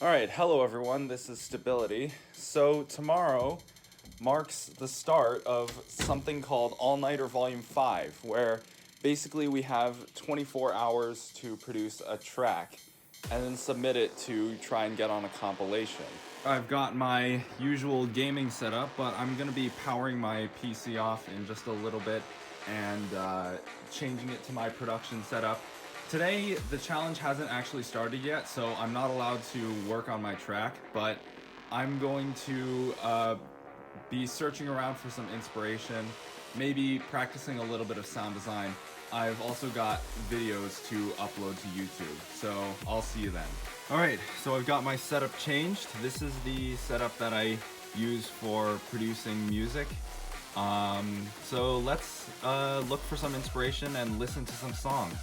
Alright, hello everyone, this is Stability. So tomorrow marks the start of something called All Nighter Volume 5, where basically we have 24 hours to produce a track and then submit it to try and get on a compilation. I've got my usual gaming setup, but I'm going to be powering my PC off in just a little bit and changing it to my production setup. Today, the challenge hasn't actually started yet, so I'm not allowed to work on my track, but I'm going to be searching around for some inspiration, maybe practicing a little bit of sound design. I've also got videos to upload to YouTube, so I'll see you then. Alright, so I've got my setup changed. This is the setup that I use for producing music. So let's look for some inspiration and listen to some songs.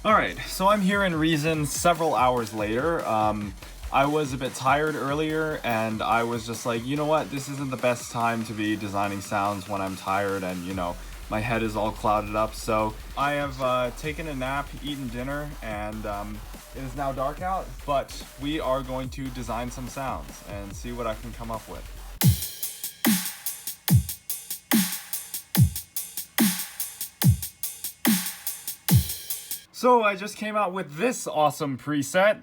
Alright, so I'm here in Reason several hours later. I was a bit tired earlier, and I was just like, you know what, this isn't the best time to be designing sounds when I'm tired and, you know, my head is all clouded up. So I have taken a nap, eaten dinner, and it is now dark out, but we are going to design some sounds and see what I can come up with. So I just came out with this awesome preset,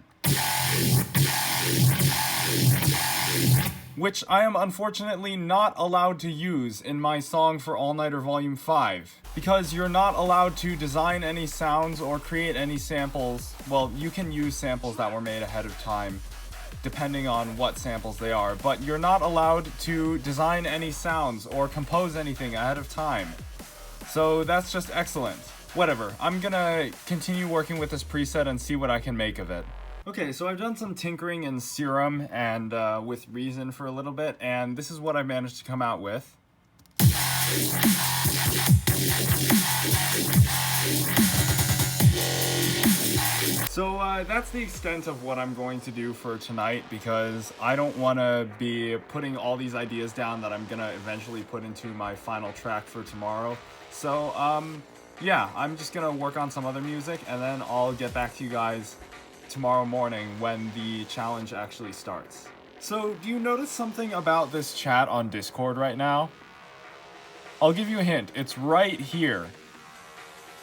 which I am unfortunately not allowed to use in my song for All Nighter Volume 5, because you're not allowed to design any sounds or create any samples. Well, you can use samples that were made ahead of time, depending on what samples they are, but you're not allowed to design any sounds or compose anything ahead of time. So that's just excellent. Whatever, I'm gonna continue working with this preset and see what I can make of it. Okay, so I've done some tinkering in Serum and with Reason for a little bit, and this is what I managed to come out with. So that's the extent of what I'm going to do for tonight, because I don't want to be putting all these ideas down that I'm gonna eventually put into my final track for tomorrow. So, yeah, I'm just gonna work on some other music, and then I'll get back to you guys tomorrow morning when the challenge actually starts. So, do you notice something about this chat on Discord right now? I'll give you a hint. It's right here.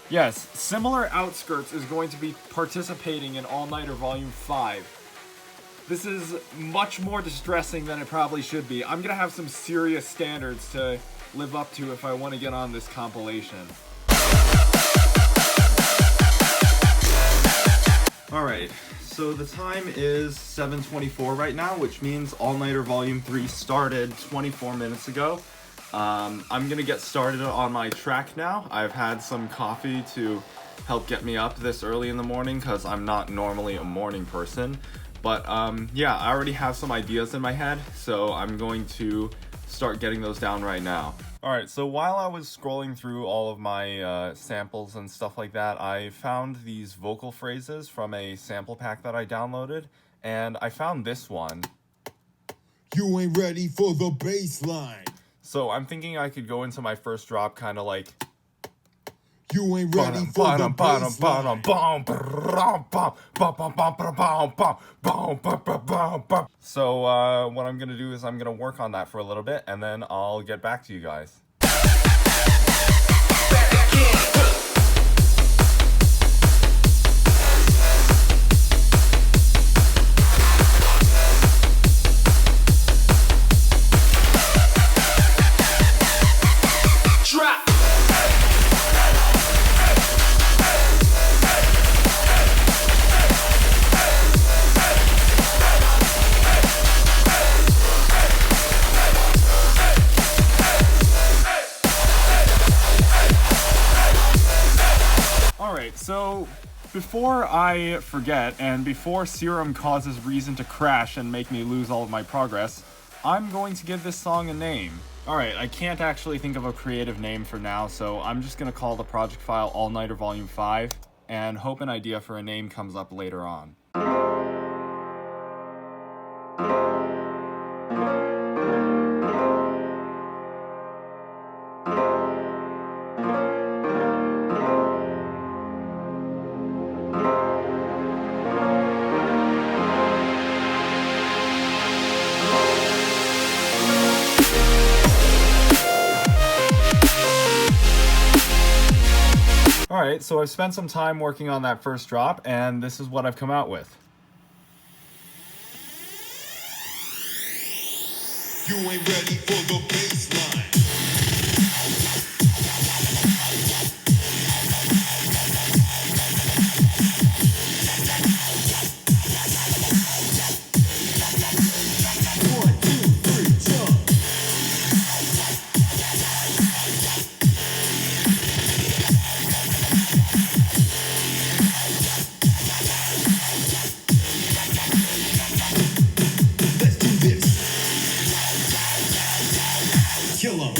Yes, Similar Outskirts is going to be participating in All Nighter Volume 5. This is much more distressing than it probably should be. I'm gonna have some serious standards to live up to if I want to get on this compilation. Alright, so the time is 7:24 right now, which means All Nighter Volume 3 started 24 minutes ago. I'm gonna get started on my track now. I've had some coffee to help get me up this early in the morning, because I'm not normally a morning person. But yeah, I already have some ideas in my head, so I'm going to start getting those down right now. Alright, so while I was scrolling through all of my samples and stuff like that, I found these vocal phrases from a sample pack that I downloaded, and I found this one. You ain't ready for the bass line. So I'm thinking I could go into my first drop kind of like... You ain't ready for the bassline. So what I'm gonna do is I'm gonna work on that for a little bit, and then I'll get back to you guys. Alright, so before I forget, and before Serum causes Reason to crash and make me lose all of my progress, I'm going to give this song a name. Alright, I can't actually think of a creative name for now, so I'm just going to call the project file All Nighter Volume 5, and hope an idea for a name comes up later on. Alright, so I've spent some time working on that first drop, and this is what I've come out with. You ain't ready for the bassline. One, two, three, jump. Let's do this. Kill 'em.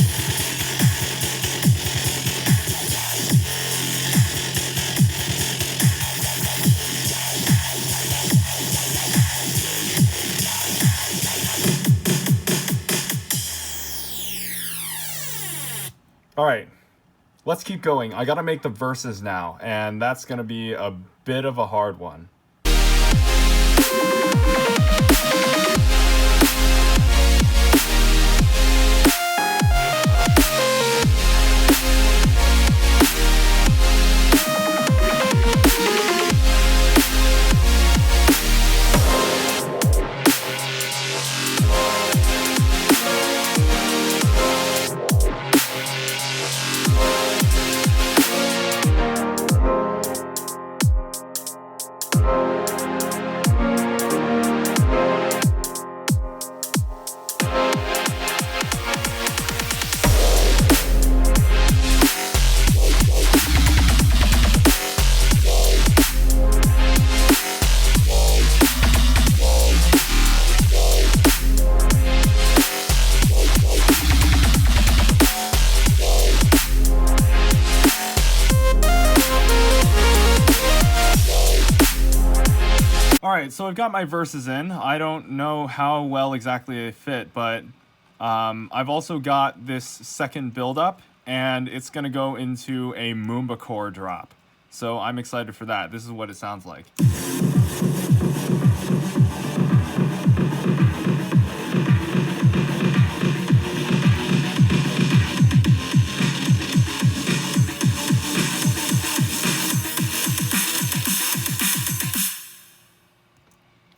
Alright, let's keep going. I gotta make the verses now, and that's gonna be a bit of a hard one. Alright, so I've got my verses in. I don't know how well exactly they fit, but I've also got this second build-up, and it's going to go into a Moomba core drop. So I'm excited for that. This is what it sounds like.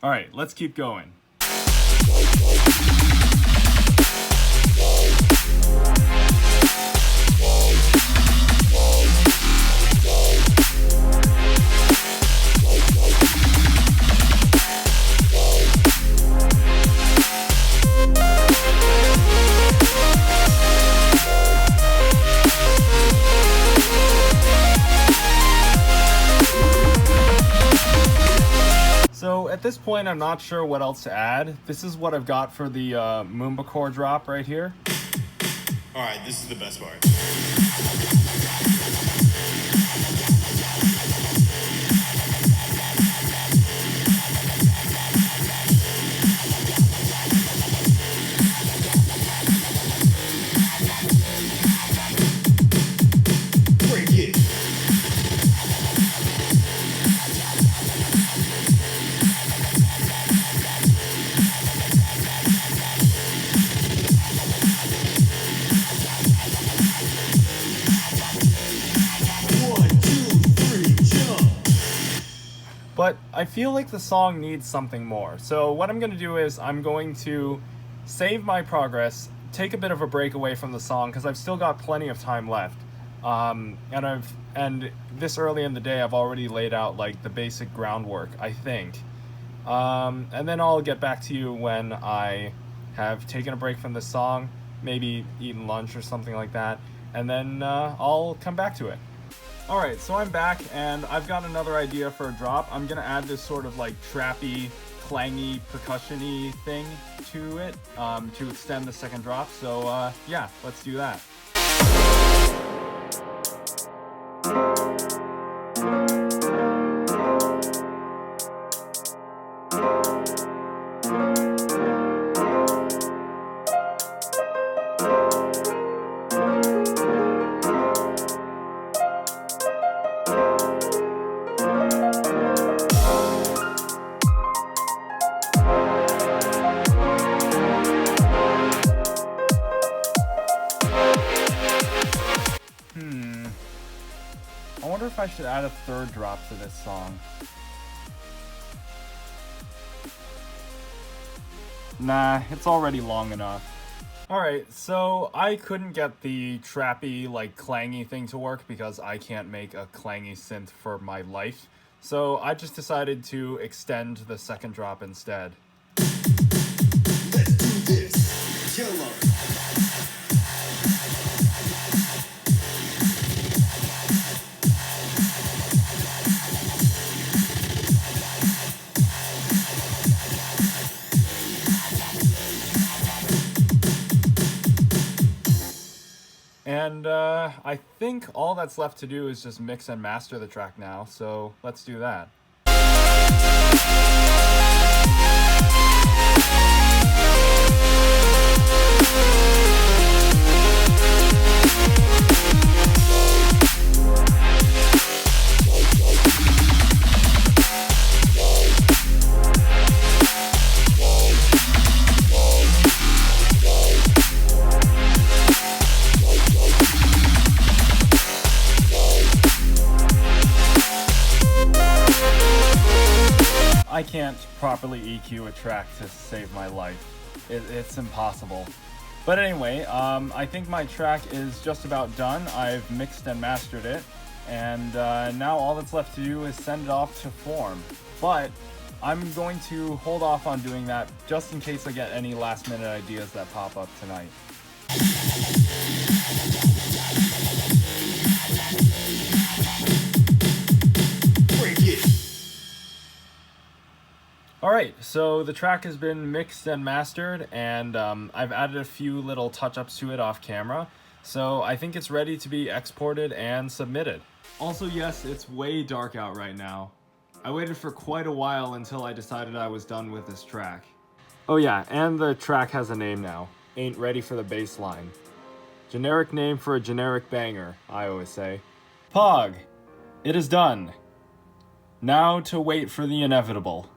Alright, let's keep going. So at this point, I'm not sure what else to add. This is what I've got for the Moomba core drop right here. Alright, this is the best part. Break it. but I feel like the song needs something more. So what I'm going to do is I'm going to save my progress, take a bit of a break away from the song because I've still got plenty of time left. And this early in the day I've already laid out like the basic groundwork, I think. And then I'll get back to you when I have taken a break from the song, maybe eaten lunch or something like that, and then I'll come back to it. Alright, so I'm back and I've got another idea for a drop. I'm gonna add this sort of like trappy, clangy, percussion-y thing to it to extend the second drop. So yeah, let's do that. I wonder if I should add a third drop to this song. Nah, it's already long enough. Alright, so I couldn't get the trappy, like, clangy thing to work because I can't make a clangy synth for my life. So I just decided to extend the second drop instead. Let's do this. Kill 'em. And I think all that's left to do is just mix and master the track now, so let's do that. I can't properly EQ a track to save my life. It's impossible. But anyway, I think my track is just about done. I've mixed and mastered it, and now all that's left to do is send it off to form. But I'm going to hold off on doing that just in case I get any last minute ideas that pop up tonight. Break it. Alright, so the track has been mixed and mastered, and I've added a few little touch-ups to it off camera, so I think it's ready to be exported and submitted. Also, yes, it's way dark out right now. I waited for quite a while until I decided I was done with this track. Oh yeah, and the track has a name now. Ain't Ready for the Bassline. Generic name for a generic banger, I always say. Pog! It is done. Now to wait for the inevitable.